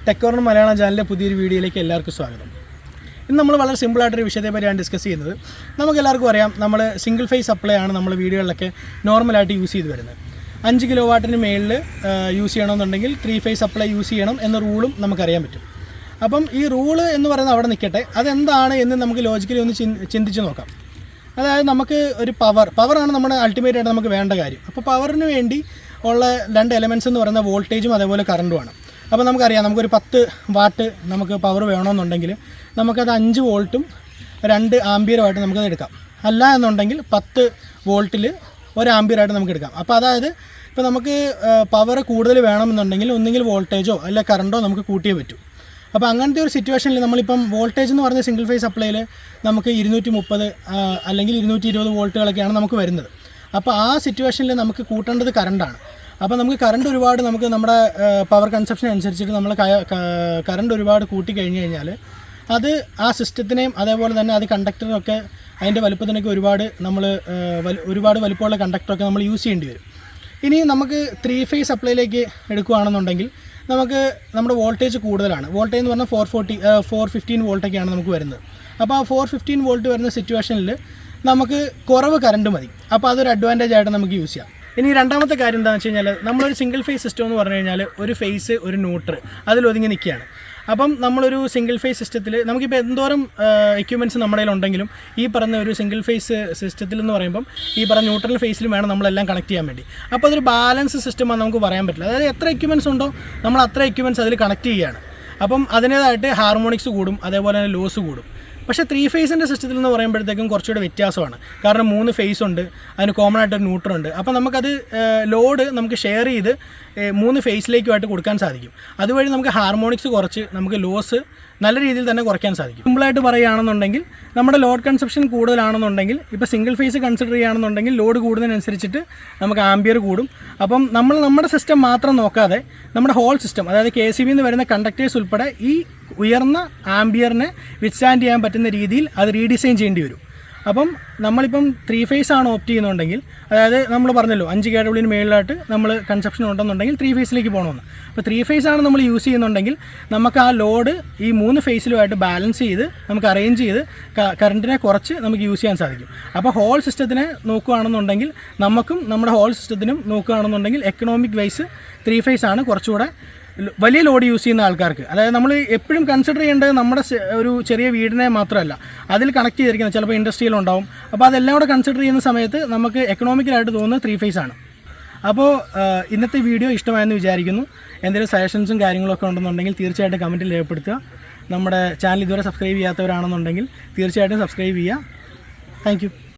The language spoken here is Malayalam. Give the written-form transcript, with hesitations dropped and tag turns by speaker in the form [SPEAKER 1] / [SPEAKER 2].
[SPEAKER 1] ടെക് കോർണർ മലയാളം ചാനലിലെ പുതിയൊരു വീഡിയോയിലേക്ക് എല്ലാവർക്കും സ്വാഗതം. ഇന്ന് നമ്മൾ വളരെ സിമ്പിളായിട്ടൊരു വിഷയത്തെപ്പറ്റിയാണ് ഡിസ്കസ് ചെയ്യുന്നത്. നമുക്കെല്ലാവർക്കും അറിയാം, നമ്മൾ സിംഗിൾ ഫേസ് സപ്ലൈ ആണ് നമ്മൾ വീടുകളിലൊക്കെ നോർമലായിട്ട് യൂസ് ചെയ്ത് വരുന്നത്. 5 കിലോ വാട്ടിന് മേളിൽ യൂസ് ചെയ്യണമെന്നുണ്ടെങ്കിൽ 3 ഫേസ് സപ്ലൈ യൂസ് ചെയ്യണം എന്ന റൂളും നമുക്കറിയാൻ പറ്റും. അപ്പം ഈ റൂള് എന്ന് പറയുന്നത് അവിടെ നിൽക്കട്ടെ, അതെന്താണ് എന്ന് നമുക്ക് ലോജിക്കലി ഒന്ന് ചിന്തിച്ച് നോക്കാം. അതായത് നമുക്ക് ഒരു പവറാണ് നമ്മുടെ അൾട്ടിമേറ്റായിട്ട് നമുക്ക് വേണ്ട കാര്യം. അപ്പോൾ പവറിന് വേണ്ടി ഉള്ള 2 എലമെൻറ്റ്സ് എന്ന് പറയുന്ന വോൾട്ടേജും അതേപോലെ കറണ്ടുമാണ്. അപ്പോൾ നമുക്കറിയാം, നമുക്കൊരു 10 വാട്ട് നമുക്ക് പവർ വേണമെന്നുണ്ടെങ്കിൽ നമുക്കത് 5 വോൾട്ടും 2 ആംബിയറുമായിട്ട് നമുക്കത് എടുക്കാം. അല്ല എന്നുണ്ടെങ്കിൽ 10 വോൾട്ടിൽ 1 ആംബിയറായിട്ട് നമുക്ക് എടുക്കാം. അപ്പോൾ അതായത് ഇപ്പോൾ നമുക്ക് പവർ കൂടുതൽ വേണമെന്നുണ്ടെങ്കിൽ ഒന്നുകിൽ വോൾട്ടേജോ അല്ല കറണ്ടോ നമുക്ക് കൂട്ടിയേ പറ്റൂ. അപ്പോൾ അങ്ങനത്തെ ഒരു സിറ്റുവേഷനിൽ നമ്മളിപ്പം വോൾട്ടേജ് എന്ന് പറഞ്ഞ സിംഗിൾ ഫേസ് സപ്ലൈയിൽ നമുക്ക് 230 അല്ലെങ്കിൽ 220 വോൾട്ടുകളൊക്കെയാണ് നമുക്ക് വരുന്നത്. അപ്പോൾ ആ സിറ്റുവേഷനിൽ നമുക്ക് കൂട്ടേണ്ടത് കറണ്ടാണ്. അപ്പോൾ നമുക്ക് കറണ്ട് ഒരുപാട് നമുക്ക് നമ്മുടെ പവർ കൺസപ്ഷൻ അനുസരിച്ചിട്ട് നമ്മൾ കറണ്ട് ഒരുപാട് കൂട്ടി കഴിഞ്ഞ് കഴിഞ്ഞാൽ അത് ആ സിസ്റ്റത്തിനെയും അതേപോലെ തന്നെ അത് കണ്ടക്ടറൊക്കെ അതിൻ്റെ വലുപ്പത്തിനൊക്കെ ഒരുപാട് വലുപ്പമുള്ള കണ്ടക്ടറൊക്കെ നമ്മൾ യൂസ് ചെയ്യേണ്ടി വരും. ഇനി നമുക്ക് 3 ഫേസ് സപ്ലൈയിലേക്ക് എടുക്കുകയാണെന്നുണ്ടെങ്കിൽ നമുക്ക് നമ്മുടെ വോൾട്ടേജ് കൂടുതലാണ്. വോൾട്ടേജ് എന്ന് പറഞ്ഞാൽ 415 വോൾട്ടൊക്കെയാണ് നമുക്ക് വരുന്നത്. അപ്പോൾ ആ 415 വോൾട്ട് വരുന്ന സിറ്റുവേഷനിൽ നമുക്ക് കുറവ് കറണ്ട് മതി. അപ്പോൾ അതൊരു അഡ്വാൻറ്റേജ് ആയിട്ട് നമുക്ക് യൂസ് ചെയ്യാം. ഇനി രണ്ടാമത്തെ കാര്യം എന്താണെന്ന് വെച്ച് കഴിഞ്ഞാൽ, നമ്മളൊരു സിംഗിൾ ഫേസ് സിസ്റ്റം എന്ന് പറഞ്ഞു കഴിഞ്ഞാൽ ഒരു ഫേസ് ഒരു ന്യൂട്രൽ അതിലൊതുങ്ങി നിൽക്കുകയാണ്. അപ്പം നമ്മളൊരു സിംഗിൾ ഫേസ് സിസ്റ്റത്തിൽ നമുക്കിപ്പോൾ എന്തോരം എക്യുപ്മെൻറ്റ്സ് നമ്മുടെ കയ്യിലുണ്ടെങ്കിലും ഈ പറഞ്ഞ ഒരു സിംഗിൾ ഫേസ് സിസ്റ്റത്തിൽ എന്ന് പറയുമ്പം ഈ പറഞ്ഞ ന്യൂട്രൽ ഫേസിലും വേണം നമ്മളെല്ലാം കണക്ട് ചെയ്യാൻ വേണ്ടി. അപ്പോൾ അതൊരു ബാലൻസ് സിസ്റ്റമാണെന്ന് നമുക്ക് പറയാൻ പറ്റില്ല. അതായത് എത്ര എക്യുപ്മെൻറ്റ്സ് ഉണ്ടോ നമ്മൾ അത്ര എക്യുപ്മെൻറ്റ്സ് അതിൽ കണക്ട് ചെയ്യുകയാണ്. അപ്പം അതിൻ്റേതായിട്ട് ഹാർമോണിക്സ് കൂടും, അതേപോലെ തന്നെ ലോസ് കൂടും. പക്ഷേ 3 ഫേസിൻ്റെ സിസ്റ്റത്തിൽ എന്ന് പറയുമ്പോഴത്തേക്കും കുറച്ചുകൂടെ വ്യത്യാസമാണ്. കാരണം 3 ഫേസ് ഉണ്ട്, അതിന് കോമൺ ആയിട്ടൊരു ന്യൂട്രൽ ഉണ്ട്. അപ്പോൾ നമുക്കത് ലോഡ് നമുക്ക് ഷെയർ ചെയ്ത് 3 ഫേസിലേക്കുമായിട്ട് കൊടുക്കാൻ സാധിക്കും. അതുവഴി നമുക്ക് ഹാർമോണിക്സ് കുറച്ച് നമുക്ക് ലോസ് നല്ല രീതിയിൽ തന്നെ കുറയ്ക്കാൻ സാധിക്കും. സിമ്പിളായിട്ട് പറയുകയാണെന്നുണ്ടെങ്കിൽ നമ്മുടെ ലോഡ് കൺസപ്ഷൻ കൂടുതലാണെന്നുണ്ടെങ്കിൽ, ഇപ്പോൾ സിംഗിൾ ഫേസ് കൺസിഡർ ചെയ്യുകയാണെന്നുണ്ടെങ്കിൽ ലോഡ് കൂടുന്നതിനനുസരിച്ചിട്ട് നമുക്ക് ആംബിയർ കൂടും. അപ്പം നമ്മുടെ സിസ്റ്റം മാത്രം നോക്കാതെ നമ്മുടെ ഹോൾ സിസ്റ്റം, അതായത് KCB എന്ന് വരുന്ന കണ്ടക്ടേഴ്സ് ഉൾപ്പെടെ ഈ ഉയർന്ന ആംബിയറിനെ വിത്ത്സ്റ്റാൻഡ് ചെയ്യാൻ പറ്റുന്ന രീതിയിൽ അത് റീഡിസൈൻ ചെയ്യേണ്ടി വരും. അപ്പം നമ്മളിപ്പം 3 ഫേസ് ആണ് ഓപ്റ്റ് ചെയ്യുന്നുണ്ടെങ്കിൽ, അതായത് നമ്മൾ പറഞ്ഞല്ലോ 5 kW മേളിലായിട്ട് നമ്മൾ കൺസപ്ഷൻ ഉണ്ടെന്നുണ്ടെങ്കിൽ 3 ഫേസിലേക്ക് പോകണമെന്ന്. അപ്പോൾ 3 ഫേസ് ആണ് നമ്മൾ യൂസ് ചെയ്യുന്നുണ്ടെങ്കിൽ നമുക്ക് ആ ലോഡ് ഈ 3 ഫേസിലുമായിട്ട് ബാലൻസ് ചെയ്ത് നമുക്ക് അറേഞ്ച് ചെയ്ത് കറണ്ടിനെ കുറച്ച് നമുക്ക് യൂസ് ചെയ്യാൻ സാധിക്കും. അപ്പോൾ ഹോൾ സിസ്റ്റത്തിനെ നോക്കുകയാണെന്നുണ്ടെങ്കിൽ നമുക്കും നമ്മുടെ ഹോൾ സിസ്റ്റത്തിനും നോക്കുകയാണെന്നുണ്ടെങ്കിൽ എക്കണോമിക് വൈസ് 3 ഫേസ് ആണ് കുറച്ചുകൂടെ വലിയ ലോഡ് യൂസ് ചെയ്യുന്ന ആൾക്കാർക്ക്. അതായത് നമ്മൾ എപ്പോഴും കൺസിഡർ ചെയ്യേണ്ടത് നമ്മുടെ ഒരു ചെറിയ വീടിനെ മാത്രമല്ല, അതിൽ കണക്ട് ചെയ്തിരിക്കുന്നത് ചിലപ്പോൾ ഇൻഡസ്ട്രിയിലുണ്ടാവും. അപ്പോൾ അതെല്ലാം കൂടെ കൺസിഡർ ചെയ്യുന്ന സമയത്ത് നമുക്ക് എക്കണോമിക്കലായിട്ട് തോന്നുന്നത് 3 ഫേസ് ആണ്. അപ്പോൾ ഇന്നത്തെ വീഡിയോ ഇഷ്ടമായെന്ന് വിചാരിക്കുന്നു. എന്തെങ്കിലും സജഷൻസും കാര്യങ്ങളൊക്കെ ഉണ്ടെന്നുണ്ടെങ്കിൽ തീർച്ചയായിട്ടും കമൻറ്റിൽ രേഖപ്പെടുത്തുക. നമ്മുടെ ചാനൽ ഇതുവരെ സബ്സ്ക്രൈബ് ചെയ്യാത്തവരാണെന്നുണ്ടെങ്കിൽ തീർച്ചയായിട്ടും സബ്സ്ക്രൈബ് ചെയ്യുക. Thank you.